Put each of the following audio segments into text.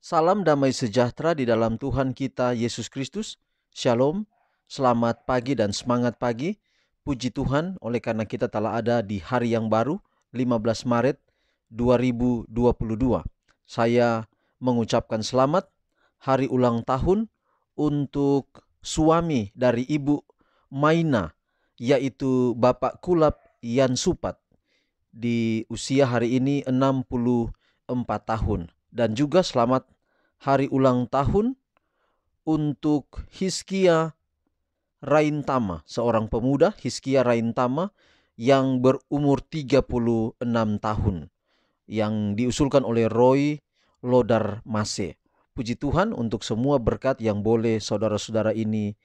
Salam damai sejahtera di dalam Tuhan kita Yesus Kristus. Shalom, selamat pagi dan semangat pagi. Puji Tuhan oleh karena kita telah ada di hari yang baru, 15 Maret 2022. Saya mengucapkan selamat hari ulang tahun untuk suami dari Ibu Maina, yaitu Bapak Kulap Yan Supat. Di usia hari ini 64 tahun. Dan juga selamat hari ulang tahun untuk Hizkia Raintama, seorang pemuda Hizkia Raintama yang berumur 36 tahun, yang diusulkan oleh Roy Lodar Mase. Puji Tuhan untuk semua berkat yang boleh saudara-saudara ini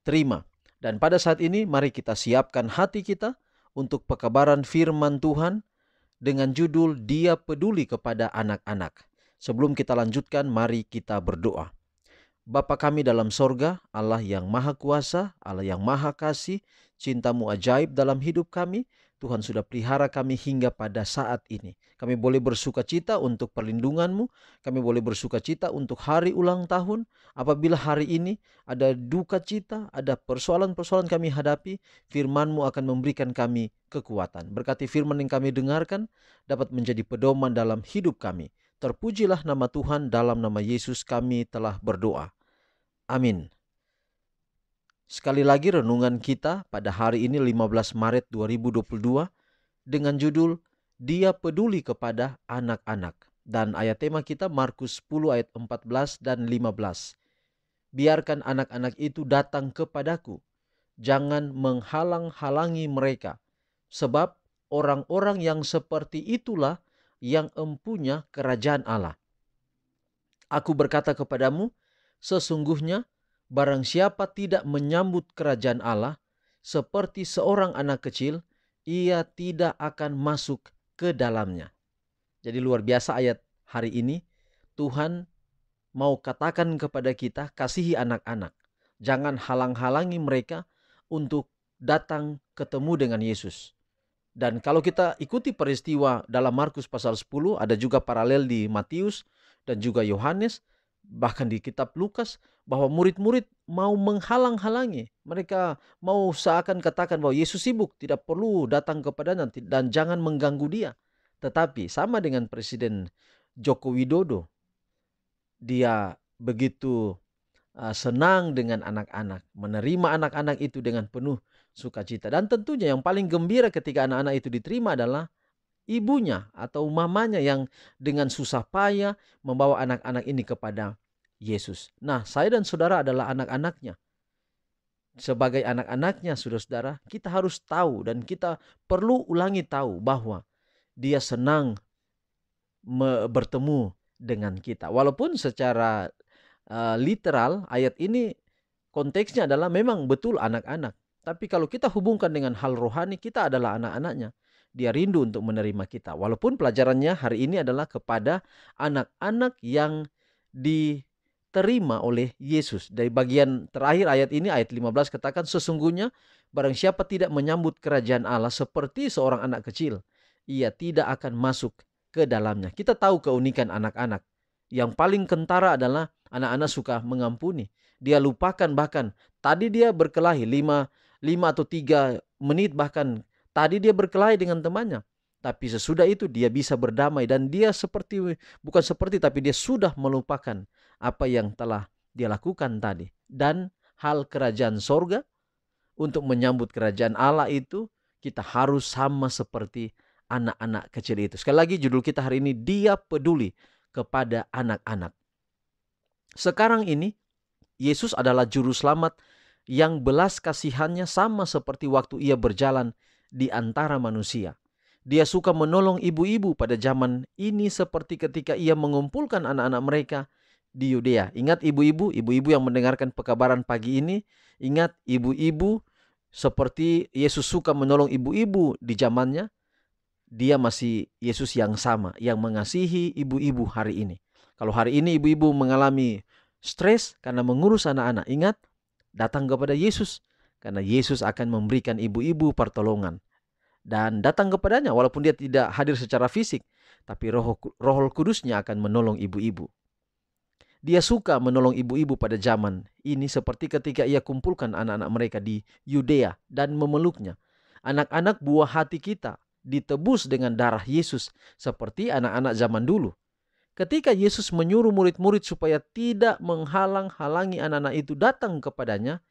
terima. Dan pada saat ini mari kita siapkan hati kita untuk pekabaran firman Tuhan dengan judul Dia Peduli Kepada Anak-anak. Sebelum kita lanjutkan, mari kita berdoa. Bapa kami dalam sorga, Allah yang maha kuasa, Allah yang maha kasih, cintamu ajaib dalam hidup kami, Tuhan sudah pelihara kami hingga pada saat ini. Kami boleh bersuka cita untuk perlindunganmu, kami boleh bersuka cita untuk hari ulang tahun. Apabila hari ini ada duka cita, ada persoalan-persoalan kami hadapi, firman-Mu akan memberikan kami kekuatan. Berkati firman yang kami dengarkan dapat menjadi pedoman dalam hidup kami. Terpujilah nama Tuhan, dalam nama Yesus kami telah berdoa. Amin. Sekali lagi renungan kita pada hari ini 15 Maret 2022 dengan judul Dia Peduli Kepada Anak-anak. Dan ayat tema kita Markus 10 ayat 14 dan 15. Biarkan anak-anak itu datang kepadaku, jangan menghalang-halangi mereka, sebab orang-orang yang seperti itulah yang empunya kerajaan Allah. Aku berkata kepadamu, sesungguhnya barang siapa tidak menyambut kerajaan Allah seperti seorang anak kecil, ia tidak akan masuk ke dalamnya. Jadi luar biasa ayat hari ini. Tuhan mau katakan kepada kita, kasihi anak-anak. Jangan halang-halangi mereka untuk datang ketemu dengan Yesus. Dan kalau kita ikuti peristiwa dalam Markus pasal 10, ada juga paralel di Matius dan juga Yohanes, bahkan di kitab Lukas, bahwa murid-murid mau menghalang-halangi. Mereka mau seakan katakan bahwa Yesus sibuk, tidak perlu datang kepadanya dan jangan mengganggu dia. Tetapi sama dengan Presiden Joko Widodo, dia begitu senang dengan anak-anak, menerima anak-anak itu dengan penuh sukacita. Dan tentunya yang paling gembira ketika anak-anak itu diterima adalah ibunya atau mamanya yang dengan susah payah membawa anak-anak ini kepada Yesus. Nah, saya dan saudara adalah anak-anaknya. Sebagai anak-anaknya, saudara-saudara, kita harus tahu dan kita perlu ulangi tahu bahwa dia senang bertemu dengan kita. Walaupun secara literal ayat ini konteksnya adalah memang betul anak-anak. Tapi kalau kita hubungkan dengan hal rohani, kita adalah anak-anaknya. Dia rindu untuk menerima kita. Walaupun pelajarannya hari ini adalah kepada anak-anak yang diterima oleh Yesus. Dari bagian terakhir ayat ini, ayat 15 katakan, sesungguhnya barang siapa tidak menyambut kerajaan Allah seperti seorang anak kecil, ia tidak akan masuk ke dalamnya. Kita tahu keunikan anak-anak. Yang paling kentara adalah anak-anak suka mengampuni. Dia lupakan bahkan tadi dia berkelahi 5 atau 3 menit, bahkan tadi dia berkelahi dengan temannya. Tapi sesudah itu dia bisa berdamai dan dia tapi dia sudah melupakan apa yang telah dia lakukan tadi. Dan hal kerajaan sorga, untuk menyambut kerajaan Allah itu kita harus sama seperti anak-anak kecil itu. Sekali lagi judul kita hari ini, Dia Peduli Kepada Anak-anak. Sekarang ini Yesus adalah juru selamat yang belas kasihannya sama seperti waktu ia berjalan di antara manusia. Dia suka menolong ibu-ibu pada zaman ini seperti ketika ia mengumpulkan anak-anak mereka di Yudea. Ingat ibu-ibu yang mendengarkan pekabaran pagi ini, ingat ibu-ibu seperti Yesus suka menolong ibu-ibu di zamannya. Dia masih Yesus yang sama, yang mengasihi ibu-ibu hari ini. Kalau hari ini ibu-ibu mengalami stres karena mengurus anak-anak, ingat, datang kepada Yesus. Karena Yesus akan memberikan ibu-ibu pertolongan. Dan datang kepadanya walaupun dia tidak hadir secara fisik, tapi Roh Kudusnya akan menolong ibu-ibu. Dia suka menolong ibu-ibu pada zaman ini seperti ketika ia kumpulkan anak-anak mereka di Yudea dan memeluknya. Anak-anak buah hati kita ditebus dengan darah Yesus seperti anak-anak zaman dulu. Ketika Yesus menyuruh murid-murid supaya tidak menghalang-halangi anak-anak itu datang kepadanya,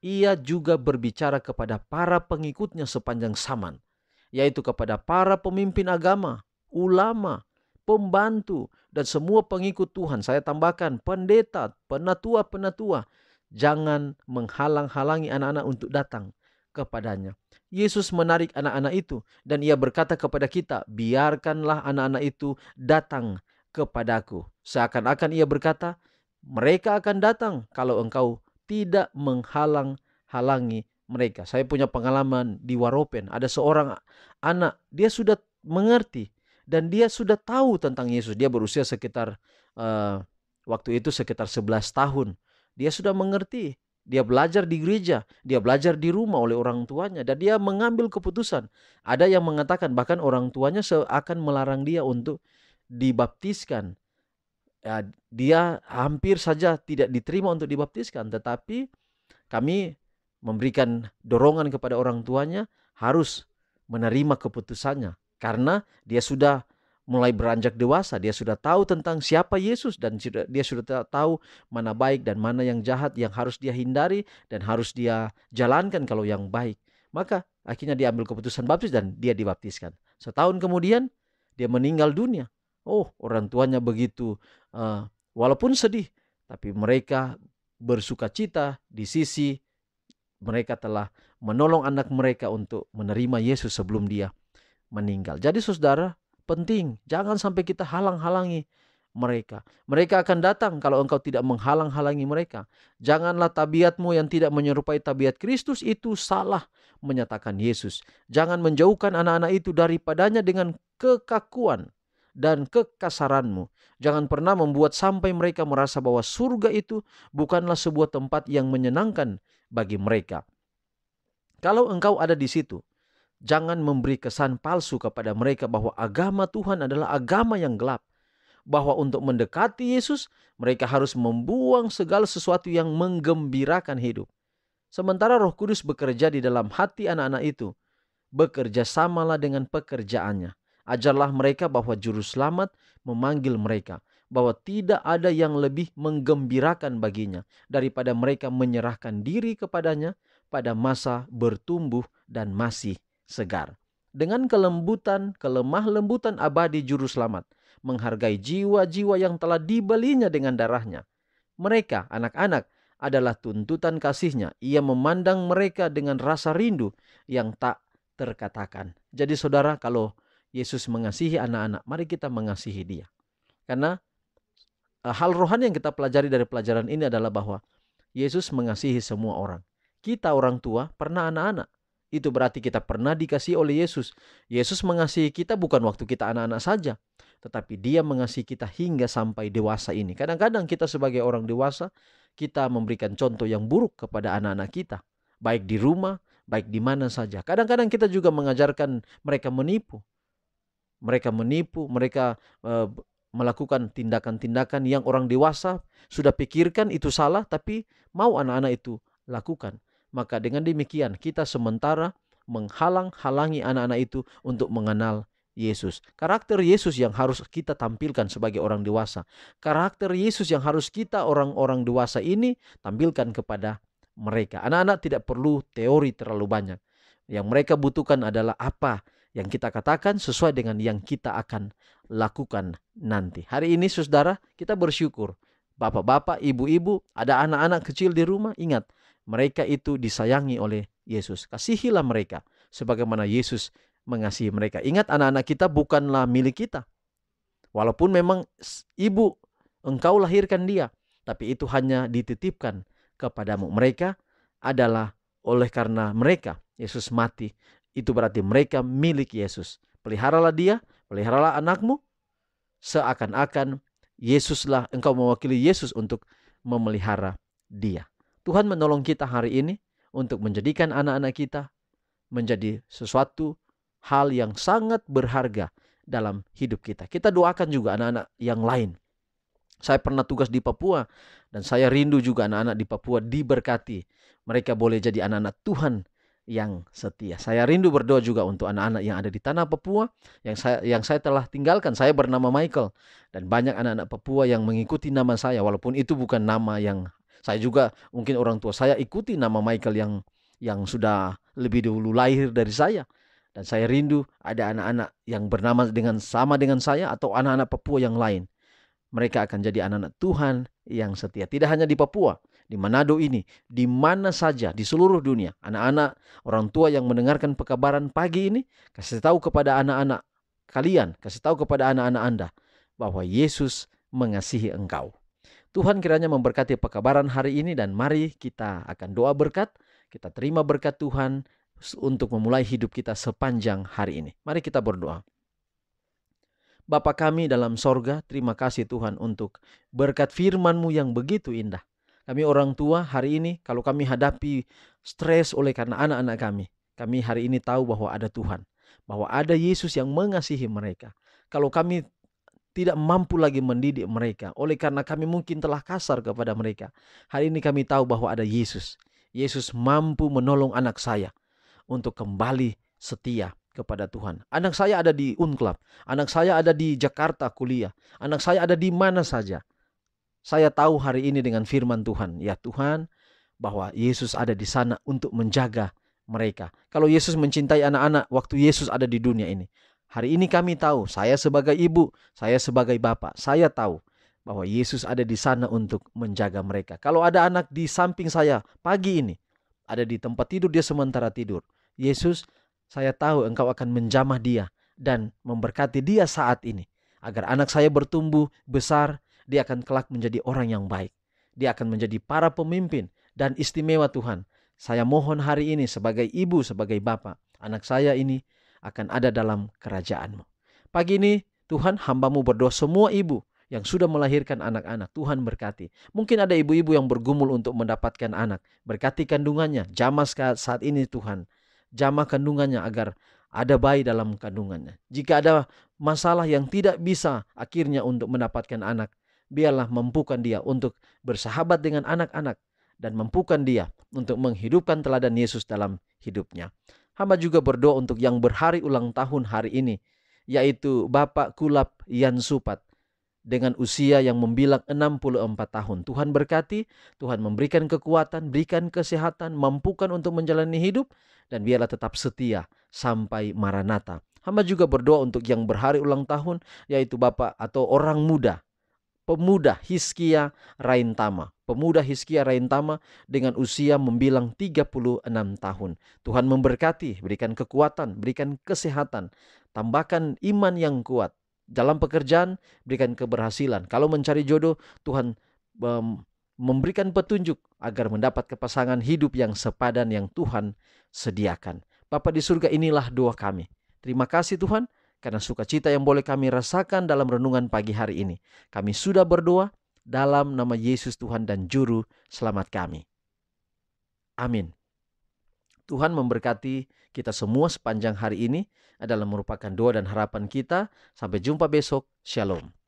ia juga berbicara kepada para pengikutnya sepanjang zaman, yaitu kepada para pemimpin agama, ulama, pembantu, dan semua pengikut Tuhan. Saya tambahkan pendeta, penatua-penatua, jangan menghalang-halangi anak-anak untuk datang kepadanya. Yesus menarik anak-anak itu dan ia berkata kepada kita, biarkanlah anak-anak itu datang kepadaku. Seakan-akan ia berkata, mereka akan datang kalau engkau tidak menghalang-halangi mereka. Saya punya pengalaman di Waropen. Ada seorang anak, dia sudah mengerti dan dia sudah tahu tentang Yesus. Dia berusia sekitar waktu itu sekitar 11 tahun. Dia sudah mengerti. Dia belajar di gereja, dia belajar di rumah oleh orang tuanya, dan dia mengambil keputusan. Ada yang mengatakan bahkan orang tuanya akan melarang dia untuk dibaptiskan. Ya, dia hampir saja tidak diterima untuk dibaptiskan, tetapi kami memberikan dorongan kepada orang tuanya harus menerima keputusannya karena dia sudah mulai beranjak dewasa, dia sudah tahu tentang siapa Yesus dan dia sudah tahu mana baik dan mana yang jahat yang harus dia hindari dan harus dia jalankan kalau yang baik. Maka akhirnya dia ambil keputusan baptis dan dia dibaptiskan. Setahun kemudian dia meninggal dunia. Oh, orang tuanya begitu walaupun sedih, tapi mereka bersukacita di sisi mereka telah menolong anak mereka untuk menerima Yesus sebelum dia meninggal. Jadi saudara, penting jangan sampai kita halang-halangi mereka. Mereka akan datang kalau engkau tidak menghalang-halangi mereka. Janganlah tabiatmu yang tidak menyerupai tabiat Kristus itu salah menyatakan Yesus. Jangan menjauhkan anak-anak itu daripadanya dengan kekakuan dan kekasaranmu. Jangan pernah membuat sampai mereka merasa bahwa surga itu bukanlah sebuah tempat yang menyenangkan bagi mereka. Kalau engkau ada di situ, jangan memberi kesan palsu kepada mereka bahwa agama Tuhan adalah agama yang gelap. Bahwa untuk mendekati Yesus, mereka harus membuang segala sesuatu yang menggembirakan hidup. Sementara Roh Kudus bekerja di dalam hati anak-anak itu, bekerja samalah dengan pekerjaannya. Ajarlah mereka bahwa Juru Selamat memanggil mereka, bahwa tidak ada yang lebih menggembirakan baginya daripada mereka menyerahkan diri kepadanya pada masa bertumbuh dan masih segar. Dengan kelembutan, kelemah lembutan abadi Juru Selamat, menghargai jiwa-jiwa yang telah dibelinya dengan darahnya. Mereka, anak-anak, adalah tuntutan kasihnya. Ia memandang mereka dengan rasa rindu yang tak terkatakan. Jadi saudara, kalau Yesus mengasihi anak-anak, mari kita mengasihi dia. Karena hal rohani yang kita pelajari dari pelajaran ini adalah bahwa Yesus mengasihi semua orang. Kita orang tua pernah anak-anak. Itu berarti kita pernah dikasihi oleh Yesus. Yesus mengasihi kita bukan waktu kita anak-anak saja, tetapi dia mengasihi kita hingga sampai dewasa ini. Kadang-kadang kita sebagai orang dewasa, kita memberikan contoh yang buruk kepada anak-anak kita. Baik di rumah, baik di mana saja. Kadang-kadang kita juga mengajarkan mereka menipu. Mereka melakukan tindakan-tindakan yang orang dewasa sudah pikirkan itu salah, tapi mau anak-anak itu lakukan. Maka dengan demikian kita sementara menghalang-halangi anak-anak itu untuk mengenal Yesus. Karakter Yesus yang harus kita tampilkan sebagai orang dewasa. Karakter Yesus yang harus kita orang-orang dewasa ini tampilkan kepada mereka. Anak-anak tidak perlu teori terlalu banyak. Yang mereka butuhkan adalah apa yang kita katakan sesuai dengan yang kita akan lakukan nanti. Hari ini saudara, kita bersyukur. Bapak-bapak, ibu-ibu, ada anak-anak kecil di rumah, ingat, mereka itu disayangi oleh Yesus. Kasihilah mereka sebagaimana Yesus mengasihi mereka. Ingat, anak-anak kita bukanlah milik kita. Walaupun memang ibu engkau lahirkan dia, tapi itu hanya dititipkan kepadamu. Mereka adalah oleh karena mereka Yesus mati. Itu berarti mereka milik Yesus. Peliharalah dia, peliharalah anakmu, seakan-akan Yesuslah, engkau mewakili Yesus untuk memelihara dia. Tuhan menolong kita hari ini untuk menjadikan anak-anak kita menjadi sesuatu hal yang sangat berharga dalam hidup kita. Kita doakan juga anak-anak yang lain Saya pernah tugas di Papua dan saya rindu juga anak-anak di Papua diberkati. Mereka boleh jadi anak-anak Tuhan yang setia. Saya rindu berdoa juga untuk anak-anak yang ada di tanah Papua yang saya telah tinggalkan. Saya bernama Michael dan banyak anak-anak Papua yang mengikuti nama saya walaupun itu bukan nama yang saya juga, mungkin orang tua saya ikuti nama Michael yang sudah lebih dulu lahir dari saya. Dan saya rindu ada anak-anak yang bernama sama dengan saya atau anak-anak Papua yang lain. Mereka akan jadi anak-anak Tuhan yang setia. Tidak hanya di Papua, di Manado ini, di mana saja di seluruh dunia. Anak-anak, orang tua yang mendengarkan pekabaran pagi ini, kasih tahu kepada anak-anak kalian, kasih tahu kepada anak-anak Anda bahwa Yesus mengasihi engkau. Tuhan kiranya memberkati pekabaran hari ini dan mari kita akan doa berkat. Kita terima berkat Tuhan untuk memulai hidup kita sepanjang hari ini. Mari kita berdoa. Bapa kami dalam sorga, terima kasih Tuhan untuk berkat firman-Mu yang begitu indah. Kami orang tua hari ini, kalau kami hadapi stres oleh karena anak-anak kami hari ini tahu bahwa ada Tuhan. Bahwa ada Yesus yang mengasihi mereka. Kalau kami tidak mampu lagi mendidik mereka, oleh karena kami mungkin telah kasar kepada mereka, hari ini kami tahu bahwa ada Yesus. Yesus mampu menolong anak saya untuk kembali setia kepada Tuhan. Anak saya ada di Unclub, anak saya ada di Jakarta kuliah, anak saya ada di mana saja. Saya tahu hari ini dengan firman Tuhan, ya Tuhan, bahwa Yesus ada di sana untuk menjaga mereka. Kalau Yesus mencintai anak-anak waktu Yesus ada di dunia ini, hari ini kami tahu, saya sebagai ibu, saya sebagai bapak, saya tahu bahwa Yesus ada di sana untuk menjaga mereka. Kalau ada anak di samping saya pagi ini, ada di tempat tidur, dia sementara tidur. Yesus, saya tahu engkau akan menjamah dia dan memberkati dia saat ini. Agar anak saya bertumbuh besar, dia akan kelak menjadi orang yang baik. Dia akan menjadi para pemimpin dan istimewa Tuhan. Saya mohon hari ini sebagai ibu, sebagai bapak, anak saya ini akan ada dalam kerajaan-Mu. Pagi ini Tuhan, hamba-Mu berdoa semua ibu yang sudah melahirkan anak-anak, Tuhan berkati. Mungkin ada ibu-ibu yang bergumul untuk mendapatkan anak. Berkati kandungannya, jamah saat ini Tuhan. Jamah kandungannya agar ada bayi dalam kandungannya. Jika ada masalah yang tidak bisa akhirnya untuk mendapatkan anak, biarlah mampukan dia untuk bersahabat dengan anak-anak dan mampukan dia untuk menghidupkan teladan Yesus dalam hidupnya. Hamba juga berdoa untuk yang berhari ulang tahun hari ini, yaitu Bapak Kulap Yan Supat dengan usia yang membilang 64 tahun. Tuhan berkati, Tuhan memberikan kekuatan, berikan kesehatan, mampukan untuk menjalani hidup, dan biarlah tetap setia sampai Maranatha. Hamba juga berdoa untuk yang berhari ulang tahun, yaitu Bapak atau orang muda, pemuda Hizkia Raintama. Pemuda Hizkia Raintama dengan usia membilang 36 tahun. Tuhan memberkati, berikan kekuatan, berikan kesehatan, tambahkan iman yang kuat. Dalam pekerjaan, berikan keberhasilan. Kalau mencari jodoh, Tuhan memberikan petunjuk agar mendapat kepasangan hidup yang sepadan yang Tuhan sediakan. Bapa di surga, inilah doa kami. Terima kasih Tuhan, karena sukacita yang boleh kami rasakan dalam renungan pagi hari ini. Kami sudah berdoa dalam nama Yesus Tuhan dan Juru Selamat kami. Amin. Tuhan memberkati kita semua sepanjang hari ini. Adalah merupakan doa dan harapan kita. Sampai jumpa besok. Shalom.